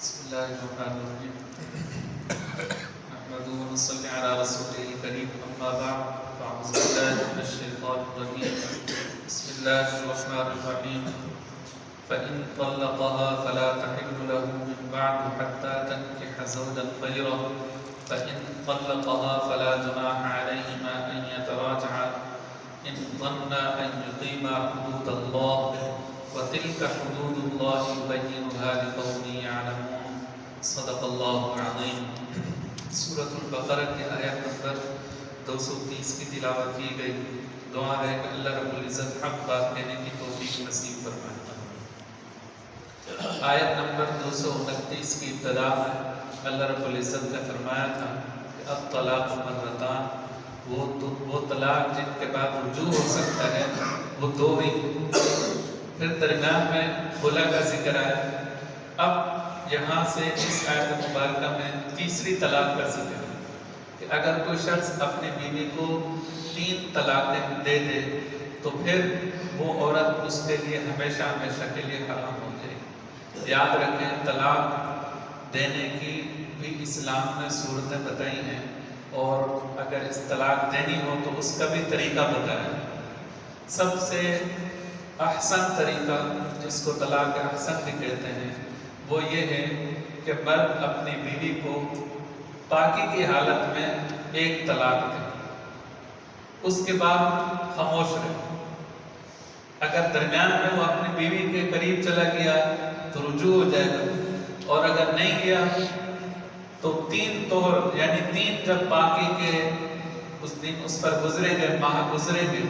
بسم الله الرحمن الرحيم نحمده ونصلي على رسوله الكريم أما بعد فأعوذ بالله من الشيطان الرجيم بسم الله الرحمن الرحيم فإن طلقها فلا تحل له من بعد حتى تنكح زوجا غيره فإن طلقها فلا جناح عليهما أن يتراجعا إن ظنا أن يقيما حدود الله وتلك حدود الله يبينها لقوم يعلمون صدق اللہ العظیم۔ سورۃ البقرہ کی آیت نمبر 230 کی تلاوت کی گئی۔ دعا ہے کہ اللہ رب العزت حق بات کہنے کی توفیق نصیب فرمائے۔ آیت نمبر 229 کی ابتدا میں اللہ رب العزت نے فرمایا تھا کہ الطلاق مرتان، وہ طلاق جن کے بعد رجوع ہو سکتا ہے وہ دو ہی۔ پھر درمیان میں خلا کا ذکر آیا۔ اب یہاں سے اس آیت مبارکہ میں تیسری طلاق کا ذکر ہے کہ اگر کوئی شخص اپنی بیوی کو 3 طلاقیں دے دے تو پھر وہ عورت اس کے لیے ہمیشہ ہمیشہ کے لیے حرام ہو جائے گی۔ یاد رکھیں طلاق دینے کی بھی اسلام نے صورتیں بتائی ہیں، اور اگر اس طلاق دینی ہو تو اس کا بھی طریقہ بتایا ہے۔ سب سے احسن طریقہ جس کو طلاق احسن بھی کہتے ہیں وہ یہ ہے کہ مرد اپنی بیوی کو پاکی کی حالت میں 1 طلاق دے، اس کے بعد خاموش رہے۔ اگر درمیان میں وہ اپنی بیوی کے قریب چلا گیا تو رجوع ہو جائے گا، اور اگر نہیں گیا تو 3 طہر یعنی 3 جب باقی کے اس دن اس پر گزرے گئے، ماہ گزرے گئے،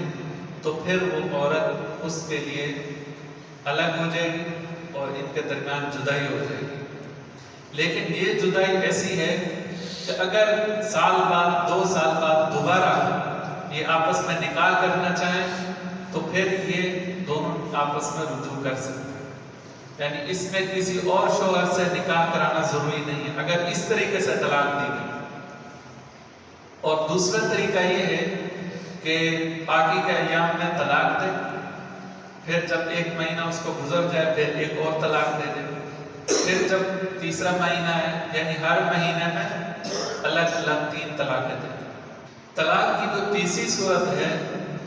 تو پھر وہ عورت اس کے لیے الگ ہو جائے گی اور ان کے درمیان جدائی ہو جائے گی۔ لیکن یہ جدائی ایسی ہے کہ اگر سال بعد 2 سال بعد دوبارہ یہ آپس میں نکاح کرنا چاہیں تو پھر یہ دونوں آپس میں رجوع کر سکتے ہیں، یعنی اس میں کسی اور شوہر سے نکاح کرانا ضروری نہیں ہے اگر اس طریقے سے طلاق دی گئی۔ اور دوسرا طریقہ یہ ہے کہ باقی کے ایام میں طلاق دے، پھر جب 1 مہینہ اس کو گزر جائے پھر 1 اور طلاق دے دے، پھر جب تیسرا مہینہ ہے یعنی ہر مہینے میں الگ الگ 3 طلاقیں دے۔ طلاق کی جو تیسری صورت ہے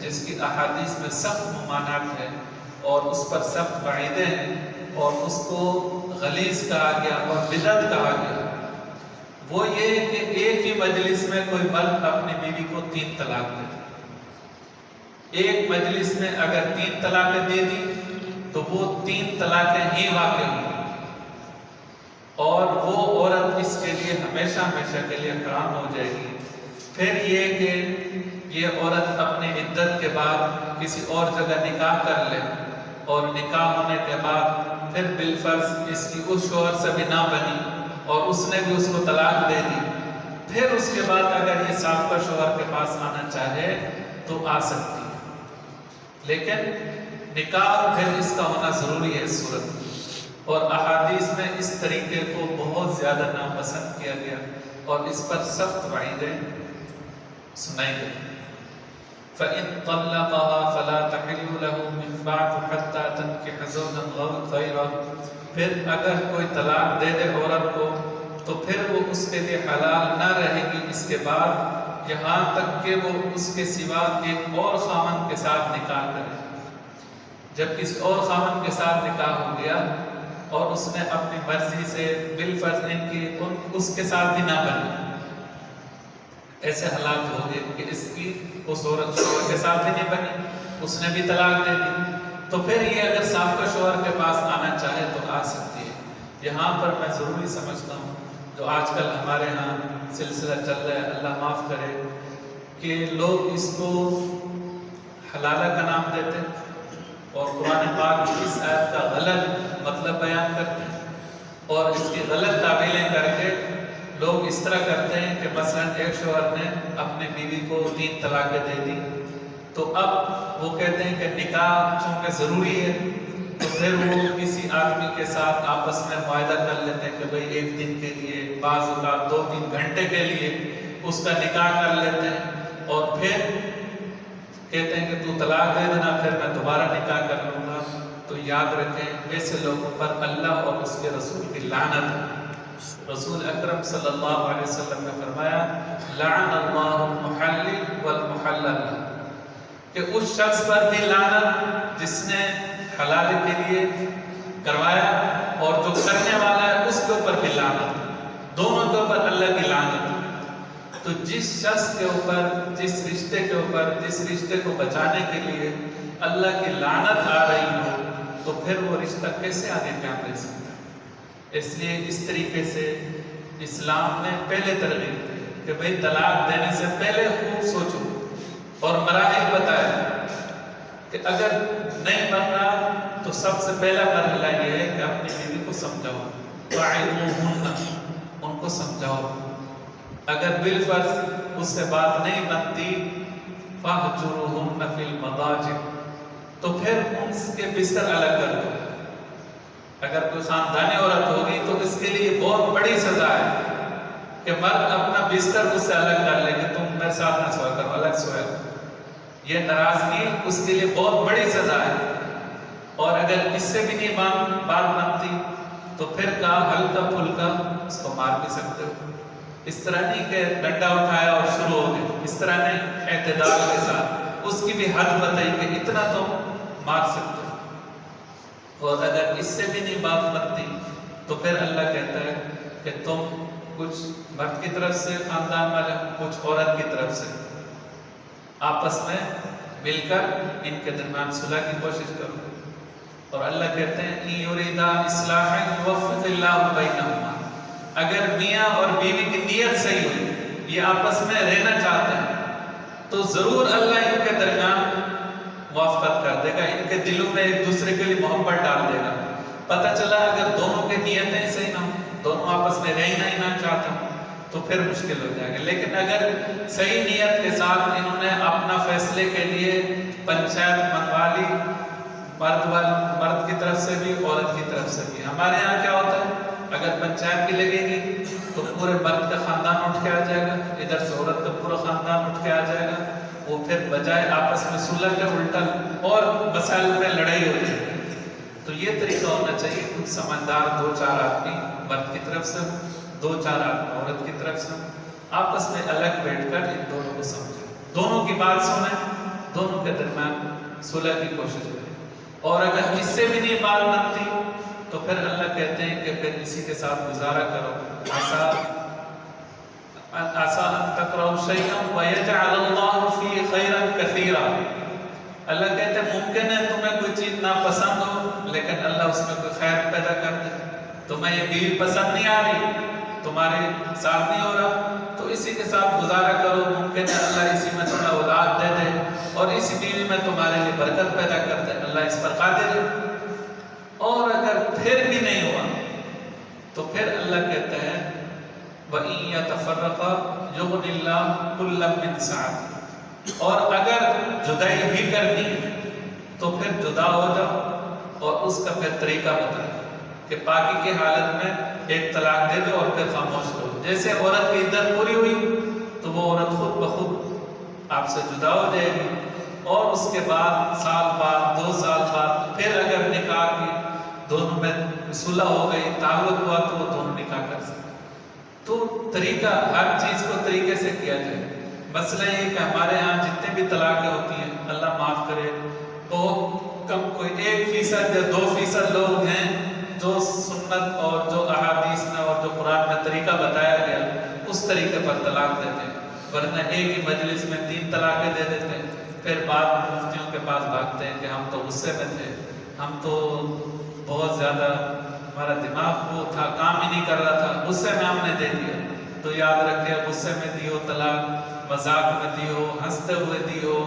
جس کی احادیث میں سخت ممانعت ہے اور اس پر سخت وعیدیں ہیں اور اس کو غلیظ کہا گیا اور بدعت کہا گیا، وہ یہ کہ ایک ہی مجلس میں کوئی مرد اپنی بیوی کو 3 طلاق دے۔ ایک مجلس میں اگر 3 طلاقیں دے دی تو وہ 3 طلاقیں ہی واقع ہوئی، اور وہ عورت اس کے لیے ہمیشہ ہمیشہ کے لیے حرام ہو جائے گی۔ پھر یہ کہ یہ عورت اپنی عدت کے بعد کسی اور جگہ نکاح کر لے، اور نکاح ہونے کے بعد پھر بالفرض اس کی اس شوہر سے بھی نہ بنی اور اس نے بھی اس کو طلاق دے دی، پھر اس کے بعد اگر یہ سابقہ شوہر کے پاس آنا چاہے تو آ سکتی ہے، لیکن نکاح پھر اس کا ہونا ضروری ہے اس صورت میں۔ اور احادیث میں اس طریقے کو بہت زیادہ ناپسند کیا گیا اور اس پر سخت وعیدیں سنائی گئی۔ فَإِن طَلَّقَهَا فَلَا تَحِلُّ لَهُ مِن بَعْدُ حَتَّى تَنكِحَ زَوْجًا غَيْرَهُ، پھر اگر کوئی طلاق دے دے عورت کو تو پھر وہ اس کے لیے حلال نہ رہے گی اس کے بعد، یہاں تک کہ وہ اس کے سوا ایک اور خامن کے ساتھ نکاح کرے۔ جب کسی اور خامن کے ساتھ نکاح ہو گیا اور اس نے اپنی مرضی سے بالفرض اس کے ساتھ بھی نہ بنی، ایسے حالات ہو گئے کہ اس کی اس عورت شوہر کے ساتھ بھی نہیں بنی، اس نے بھی طلاق دے دی، تو پھر یہ اگر سابقہ شوہر کے پاس آنا چاہے تو آ سکتی ہے۔ یہاں پر میں ضروری سمجھتا ہوں جو آج کل ہمارے ہاں سلسلہ چل رہا ہے، اللہ معاف کرے، کہ لوگ اس کو حلالہ کا نام دیتے ہیں اور قرآن پاک کی اس آیت کا غلط مطلب بیان کرتے ہیں، اور اس کی غلط تعبیریں کر کے لوگ اس طرح کرتے ہیں کہ مثلا ایک شوہر نے اپنی بیوی کو 3 طلاقیں دے دی، تو اب وہ کہتے ہیں کہ نکاح چونکہ ضروری ہے تو پھر وہ کسی آدمی کے ساتھ آپس میں معاہدہ کر لیتے ہیں کہ بھئی 1 دن کے لیے، بعض اوقات 2-3 گھنٹے کے لیے اس کا نکاح کر لیتے ہیں، اور پھر کہتے ہیں کہ تو طلاق دے دینا پھر میں دوبارہ نکاح کر لوں گا۔ تو یاد رکھیں ایسے لوگوں پر اللہ اور اس کے رسول کی لعنت ہے۔ رسول اکرم صلی اللہ علیہ وسلم نے فرمایا لعن اللہ المحلل والمحلل کہ اس شخص پر بھی لعنت جس نے حلال کے لیے کروایا اور جو کرنے والا ہے اس کے اوپر بھی لعنت، دونوں کے اوپر اللہ کی لعنت۔ تو جس شخص کے اوپر، جس رشتے کے اوپر، جس رشتے کو بچانے کے لیے اللہ کی لعنت آ رہی ہو تو پھر وہ رشتہ کیسے آگے قائم رہ سکتا ہے؟ اس لیے اس طریقے سے اسلام نے پہلے ترغیب دی کہ بھئی طلاق دینے سے پہلے خوب سوچو، اور مراحل بتایا کہ اگر نہیں بن رہا تو سب سے پہلا مرحلہ یہ ہے کہ اپنی بیوی کو سمجھاؤ، ان کو سمجھاؤ۔ اگر بالفرض اس سے بات نہیں بنتی فَاهْجُرُهُنَّ فِي الْمَضَاجِعِ تو پھر ان کے بستر الگ کر دو۔ اگر کوئی خاندانی عورت ہوگی تو اس کے لیے بہت بڑی سزا ہے کہ مرد اپنا بستر اس سے الگ کر لے کہ تم میرے ساتھ نہ سویا کرو، الگ سویا کرو۔ یہ ناراضگی اس کے لیے بہت بڑی سزا ہے، اور اگر اس سے بھی نہیں بات بنتی تو پھر کہا ہلکا پھلکا اس کو مار بھی سکتے ہو۔ اس طرح نہیں کہ ڈنڈا اٹھایا اور شروع ہو گئے، اس طرح نہیں، اعتدال کے ساتھ اس کی بھی حد بتائی کہ اتنا تو مار سکتے ہو۔ اور اگر اس سے بھی نہیں بات بنتی تو پھر اللہ کہتا ہے کہ تم کچھ مرد کی طرف سے خاندان والے، کچھ عورت کی طرف سے آپس میں مل کر ان کے درمیان صلح کی کوشش کرو۔ اور اللہ کہتے ہیں ان یریدا اصلاحا یوفق اللہ بینہما، اگر میاں اور بیوی کی نیت صحیح ہوئی، یہ آپس میں رہنا چاہتے ہیں تو ضرور اللہ ان کے درمیان موافقت کر دے گا، ان کے دلوں میں ایک دوسرے کے لیے محبت ڈال دے گا۔ پتہ چلا اگر دونوں کی نیتیں صحیح نہ ہوں، دونوں آپس میں رہنا ہی نہ چاہتے ہوں تو پھر مشکل ہو جائے گا۔ لیکن اگر صحیح نیت کے ساتھ انہوں نے اپنا فیصلے کے لیے پنچایت منوا لی، مرد کی طرف سے بھی عورت کی طرف سے بھی۔ ہمارے ہاں کیا ہوتا ہے، اگر پنچایت بھی لگے گی تو پورے مرد کا خاندان اٹھ کے آ جائے گا، ادھر سے عورت کا پورا خاندان اٹھ کے آ جائے گا، وہ پھر بجائے آپس میں صلح کے الٹا اور مسائل میں لڑائی ہو جائے گی۔ تو یہ طریقہ ہونا چاہیے، کچھ سمجھدار دو چار آدمی مرد کی طرف سے، دو چار آدمی عورت کی طرف سے آپس میں الگ بیٹھ کر ان دونوں کو سمجھیں، دونوں کی بات سنیں، دونوں کے درمیان صلح کی کوشش کریں۔ اور اگر اس سے بھی نہیں بات بنتی تو پھر اللہ کہتے ہیں کہ پھر اسی کے ساتھ گزارا کرو۔ عَسَىٰ أَن تَكْرَهُوا شَيْئًا وَيَجْعَلَ اللَّهُ فِيهِ خَيْرًا كَثِيرًا، اللہ کہتے ہیں ممکن ہے تمہیں کوئی چیز ناپسند ہو لیکن اللہ اس میں کوئی خیر پیدا کر دے۔ تمہیں یہ بیوی پسند نہیں آ رہی، تمہارے ساتھ نہیں ہو رہا تو اسی کے ساتھ گزارا کرو، ممکن ہے اللہ اسی میں تمہیں اولاد دے دے اور اسی بیوی میں تمہارے لیے برکت پیدا کر دے، اللہ اس پر قادر ہے۔ اور اگر پھر بھی نہیں ہوا تو پھر اللہ کہتا ہے وَإِن يَتَفَرَّقَا يُغْنِ اللَّهُ كُلًّا مِّن سَعَتِهِ، اور اگر جدائی بھی کرنی تو پھر جدا ہو جاؤ اور اس کا پھر طریقہ بتاؤ کہ باقی کی حالت میں ایک طلاق دے دو اور پھر خاموش رہو۔ جیسے عورت کی عدت پوری ہوئی تو وہ عورت خود بخود آپ سے جدا ہو جائے گی، اور اس کے بعد سال بعد 2 سال بعد پھر اگر نکاح کی دونوں میں صلح ہو گئی، تعلق ہوا تو وہ دونوں نکاح کر سکتے۔ تو طریقہ، ہر چیز کو طریقے سے کیا جائے۔ مسئلہ یہ کہ ہمارے ہاں جتنے بھی طلاقیں ہوتی ہیں، اللہ معاف کرے، تو کم کوئی 1% یا 2% لوگ ہیں جو سنت اور جو احادیث میں اور جو قرآن میں طریقہ بتایا گیا اس طریقے پر طلاق دیتے ہیں، ورنہ ایک ہی مجلس میں 3 طلاقیں دے دیتے ہیں، پھر بعد مفتیوں کے پاس بھاگتے ہیں کہ ہم تو غصے میں تھے، ہم تو بہت زیادہ ہمارا دماغ وہ تھا، کام ہی نہیں کر رہا تھا، غصے میں ہم نے دے دیا۔ تو یاد رکھے، غصے میں دی ہو طلاق، مذاق میں دی ہو، ہنستے ہوئے دی ہو،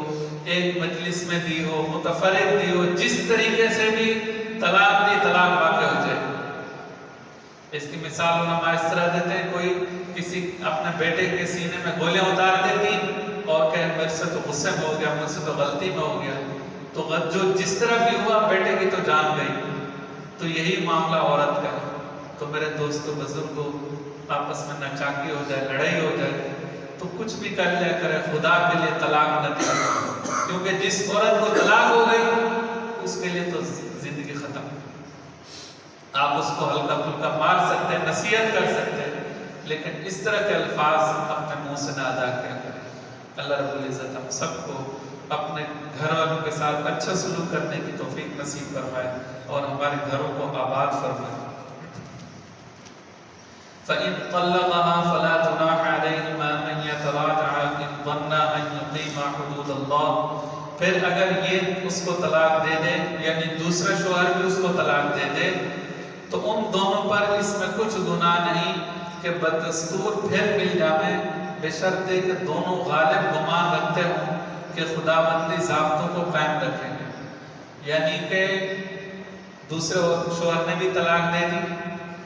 ایک مجلس میں دی ہو، متفرق دی ہو، جس طریقے سے بھی طلاق دی، طلاق واقع ہو جائے۔ اس کی مثال علماء اس طرح دیتے ہیں، کوئی کسی اپنے بیٹے کے سینے میں گولیاں اتار دیتی اور کہ میرے سے تو غصے میں ہو گیا، مجھ سے تو غلطی میں ہو گیا، تو جو جس طرح بھی ہوا بیٹے کی تو جان گئی۔ تو یہی معاملہ عورت کا ہے۔ تو میرے دوستو بزرگوں، آپس میں ناچاکی ہو جائے، لڑائی ہو جائے تو کچھ بھی کر لیا کرے، خدا کے لیے طلاق نہ دیا، کیونکہ جس عورت کو طلاق ہو گئی اس کے لیے تو زندگی ختم۔ آپ اس کو ہلکا پھلکا مار سکتے ہیں، نصیحت کر سکتے ہیں، لیکن اس طرح کے الفاظ اپنے منہ سے نہ ادا کیا کریں۔ اللہ رب العزت ہم سب کو اپنے گھر والوں کے ساتھ اچھا سلوک کرنے کی توفیق نصیب فرمائے اور ہمارے گھروں کو آباد فرمائے۔ فَإِن طَلَّقَهَا فَلَا جُنَاحَ عَلَيْهِمَا أَن يَتَرَاجَعَا إِن ظَنَّا أَن يُقِيمَا حُدُودَ اللَّهِ۔ پھر اگر یہ اس کو طلاق دے دے، یعنی دوسرا شوہر بھی اس کو طلاق دے دے، تو ان دونوں پر اس میں کچھ گناہ نہیں کہ بدستور پھر مل جائیں، بشرطے کہ دونوں غالب گمان رکھتے ہوں کہ خداوندی ضابطوں کو قائم رکھیں گے۔ یعنی کہ دوسرے شوہر نے بھی طلاق دے دی،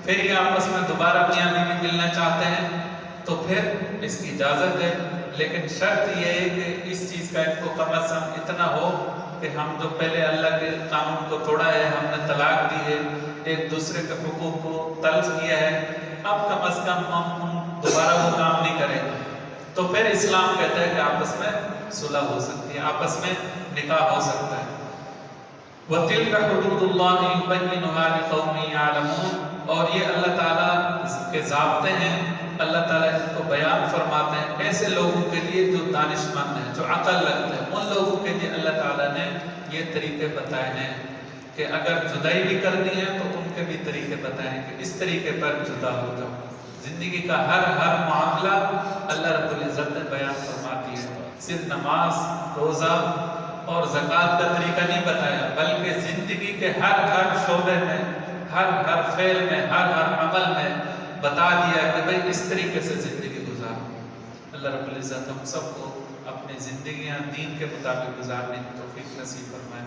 پھر یہ آپس میں دوبارہ میاں بیوی ملنا چاہتے ہیں تو پھر اس کی اجازت ہے، لیکن شرط یہ ہے کہ اس چیز کا ان کو کم از کم اتنا ہو کہ ہم جو پہلے اللہ کے قانون کو توڑا ہے، ہم نے طلاق دی ہے، ایک دوسرے کے حقوق کو تلف کیا ہے، اب کم از کم ہم دوبارہ وہ کام نہیں کریں گے۔ تو پھر اسلام کہتا ہے کہ آپس میں صلح ہو سکتی ہے، آپس میں نکاح ہو سکتا ہے۔ وَتِلْكَ حُدُودُ اللَّهِ يُبَيِّنُهَا لِقَوْمٍ يَعْلَمُونَ، اور یہ اللہ تعالیٰ کے ضابطے ہیں، اللہ تعالیٰ ان کو بیان فرماتے ہیں ایسے لوگوں کے لیے جو دانش مند ہیں، جو عقل رکھتے ہیں، ان لوگوں کے لیے اللہ تعالیٰ نے یہ طریقے بتائے ہیں کہ اگر جدائی بھی کرنی ہے تو ان کے بھی طریقے بتائے ہیں کہ اس طریقے پر جدا ہو جاؤ۔ زندگی کا ہر معاملہ اللہ رب العزت نے بیان فرما دیا ہے، صرف نماز، روزہ اور زکوٰۃ کا طریقہ نہیں بتایا، بلکہ زندگی کے ہر شعبے میں، ہر فعل میں، ہر عمل میں بتا دیا کہ بھئی اس طریقے سے زندگی گزارو۔ اللہ رب العزت ہم سب کو اپنی زندگیاں دین کے مطابق گزارنے کی توفیق نصیب فرمائے۔